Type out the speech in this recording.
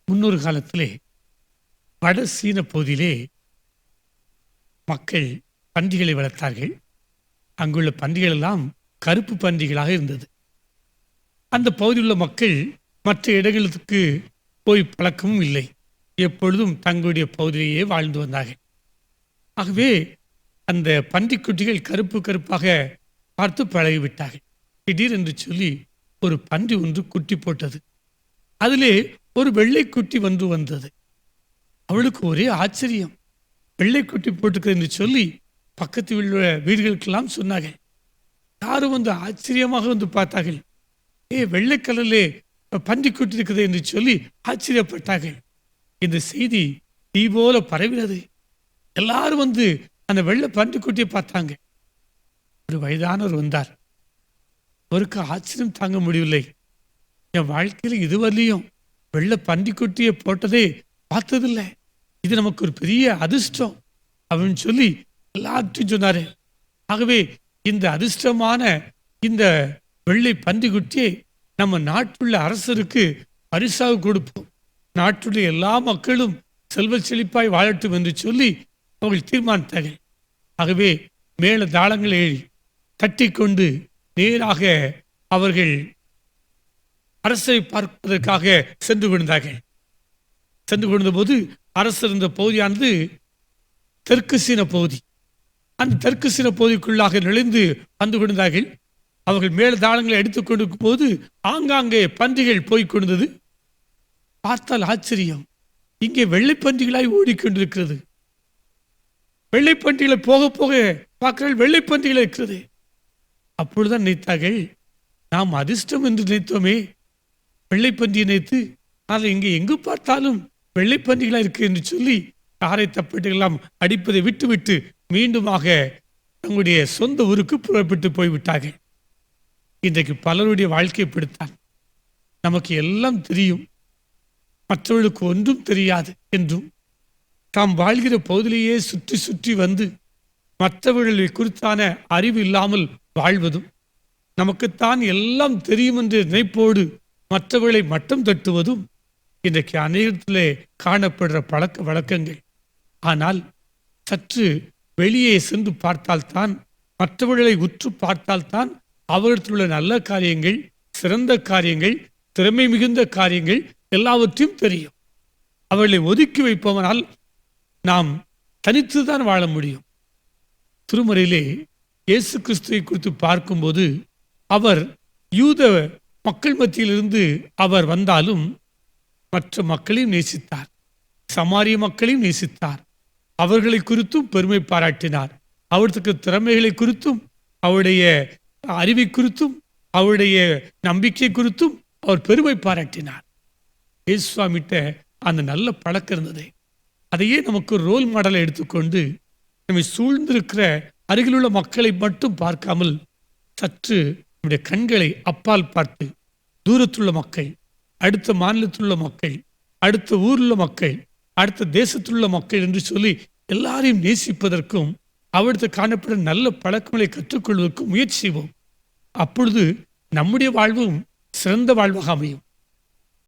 முன்னொரு காலத்திலே வட சீன பகுதியிலே மக்கள் பன்றிகளை வளர்த்தார்கள். அங்குள்ள பன்றிகள் எல்லாம் கருப்பு பன்றிகளாக இருந்தது. அந்த பகுதியில் உள்ள மக்கள் மற்ற இடங்களுக்கு போய் பழக்கமும் இல்லை. எப்பொழுதும் தங்களுடைய பகுதியிலேயே வாழ்ந்து வந்தார்கள். ஆகவே அந்த பன்றிக்குட்டிகள் கருப்பு கருப்பாக பார்த்து பழகிவிட்டார்கள். திடீரென்று சொல்லி ஒரு பன்றி ஒன்று குட்டி போட்டது. அதிலே ஒரு வெள்ளைக்குட்டி வந்தது. அவளுக்கு ஒரே ஆச்சரியம். வெள்ளைக்குட்டி போட்டுக்கிறது என்று சொல்லி பக்கத்து உள்ள வீடுகளுக்கெல்லாம் சொன்னார்கள். யாரும் வந்து ஆச்சரியமாக வந்து பார்த்தார்கள். வெள்ளை கலரிலே பன்றிக்குட்டி இருக்குது என்று சொல்லி ஆச்சரியப்பட்டார்கள். இந்த செய்தி தீ போல பரவினது. எல்லாரும் வந்து அந்த வெள்ளை பன்றிக்குட்டியை பார்த்தாங்க. ஒரு வயதானவர் வந்தார். அவருக்கு ஆச்சரியம் தாங்க முடியவில்லை. என் வாழ்க்கையில் இதுவரையும் வெள்ளை பன்றிக்குட்டியை போட்டதே பார்த்ததில்லை. இது நமக்கு ஒரு பெரிய அதிர்ஷ்டம் அப்படின்னு சொல்லி எல்லாத்தையும் சொன்னாரு. ஆகவே இந்த அதிர்ஷ்டமான இந்த வெள்ளை பன்றிக்குட்டியை நம்ம நாட்டுள்ள அரசருக்கு பரிசாக கொடுப்போம். நாட்டுடைய எல்லா மக்களும் செல்வ செழிப்பாய் வாழட்டும் என்று சொல்லி அவர்கள் தீர்மானித்தார்கள். ஆகவே மேல தாளங்களை தட்டி கொண்டு நேராக அவர்கள் அரசரை பார்ப்பதற்காக சென்று கொண்டார்கள். சென்று கொண்ட போது அரசர் இருந்த பகுதியானது தெற்கு சீன பகுதி. அந்த தெற்கு சீன பகுதிக்குள்ளாக நுழைந்து வந்து கொண்டார்கள். அவர்கள் மேல தாளங்களை எடுத்துக் கொண்டிருக்கும் போது ஆங்காங்கே பன்றிகள் போய்கொண்டது. பார்த்தால் ஆச்சரியம், இங்கே வெள்ளை பன்றிகளாய் ஓடிக்கொண்டிருக்கிறது. வெள்ளை பன்றிகளை போக போக பார்க்கிறார்கள், வெள்ளை பன்றிகள் இருக்கிறது. அப்பொழுதுதான் நினைத்தார்கள், நாம் அதிர்ஷ்டம் என்று நினைத்தோமே, வெள்ளை பன்றியை நினைத்து அதை இங்கே எங்கு பார்த்தாலும் வெள்ளை பன்றிகளா இருக்கு என்று சொல்லி காரை தப்பட்டெல்லாம் அடிப்பதை விட்டுவிட்டு மீண்டுமாக தங்களுடைய சொந்த ஊருக்கு புறப்பட்டு போய்விட்டார்கள். இன்றைக்கு பலருடைய வாழ்க்கையை பிடித்தான். நமக்கு எல்லாம் தெரியும், மற்றவர்களுக்கு ஒன்றும் தெரியாது என்றும், தாம் வாழ்கிற பகுதியிலேயே சுற்றி சுற்றி வந்து மற்றவர்களை குறித்தான அறிவு இல்லாமல் வாழ்வதும், நமக்குத்தான் எல்லாம் தெரியும் என்ற நினைப்போடு மற்றவர்களை மட்டம் தட்டுவதும் இன்றைக்கு அநேகத்திலே காணப்படுற பழக்க வழக்கங்கள். ஆனால் சற்று வெளியே சென்று பார்த்தால்தான், மற்றவர்களை உற்று பார்த்தால்தான் அவர்களிடத்தில் உள்ள நல்ல காரியங்கள், சிறந்த காரியங்கள், திறமை மிகுந்த காரியங்கள் எல்லாவற்றையும் தெரியும். அவர்களை ஒதுக்கி வைப்பவனால் நாம் தனித்துதான் வாழ முடியும். திருமறையிலே இயேசு கிறிஸ்துவை குறித்து பார்க்கும்போது அவர் யூத மக்கள் மத்தியிலிருந்து அவர் வந்தாலும் மற்ற மக்களையும் நேசித்தார், சமாரிய மக்களையும் நேசித்தார். அவர்களை குறித்தும் பெருமை பாராட்டினார். அவருக்கு திறமைகளை குறித்தும், அவருடைய அறிவை குறித்தும், அவருடைய நம்பிக்கை குறித்தும் அவர் பெருமை பாராட்டினார். இயேசுவாமிட்ட அந்த நல்ல பழக்கம் இருந்தது. அதையே நமக்கு ரோல் மாடலை எடுத்துக்கொண்டு நம்மை சூழ்ந்திருக்கிற அருகிலுள்ள மக்களை மட்டும் பார்க்காமல் சற்று நம்முடைய கண்களை அப்பால் பார்த்து தூரத்துள்ள மக்கள், அடுத்த மாநிலத்திலுள்ள மக்கள், அடுத்த ஊரில் மக்கள், அடுத்த தேசத்திலுள்ள மக்கள் என்று சொல்லி எல்லாரையும் நேசிப்பதற்கும் அவருக்கு காணப்படும் நல்ல பழக்கங்களை கற்றுக்கொள்வதற்கும் முயற்சி செய்வோம். அப்பொழுது நம்முடைய வாழ்வும் சிறந்த வாழ்வாக அமையும்.